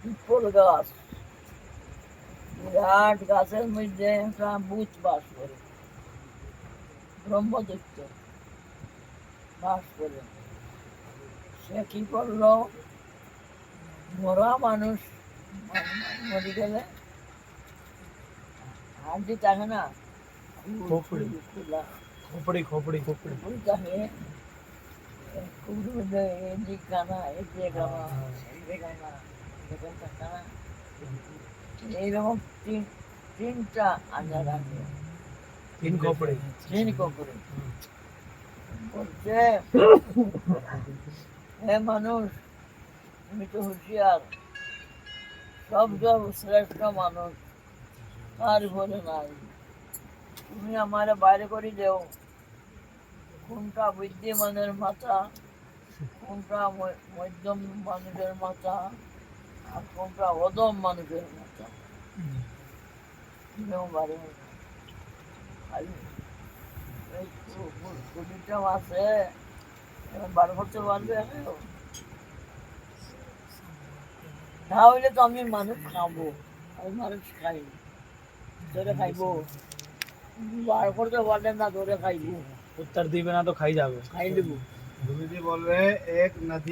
People গাছ, বিরাট গাছের মধ্যে একটা ভূত বাস করে, ব্রহ্মদৈত্য বাস করে। সে কি করলো, মরা মানুষ মরে গেলে হাড্ডি থাকে না, খোপড়ি। খোলা খোপড়ি খোপড়ি খোপড়ি খোপড়ি থাকে, কুকুরের মধ্যে এদিক গানা এদিকে গানা এদিকে গানা এরকম থাকে না, এইরকম তিনটা আঞ্জা রাখবে, তিন খোপড়ি। তিন কুকুরে। বলছে, হে মানুষ, তুমি তো হুঁশিয়ার, সব শ্রেষ্ঠ মানুষ, আর বলে নাই, তুমি আমার বাইরে করে দেও কোনটা বুদ্ধিমানের মাথা, কোনটা মধ্যম মানুষের মাথা, আর কোনটা অদম মানুষের মাথা। বাইরে কুড়িটা আছে, বার করতে পারবে? তাহলে তো আমি মানুষ খাবো, আমি মানুষ খাই, ধরে খাইবো, বার করতে পারলেন না, ধরে খাইবো, उत्तर दिबे ना तो खाई जाबे। খাই দেবো। गुरुजी बोल रहे हैं एक नदी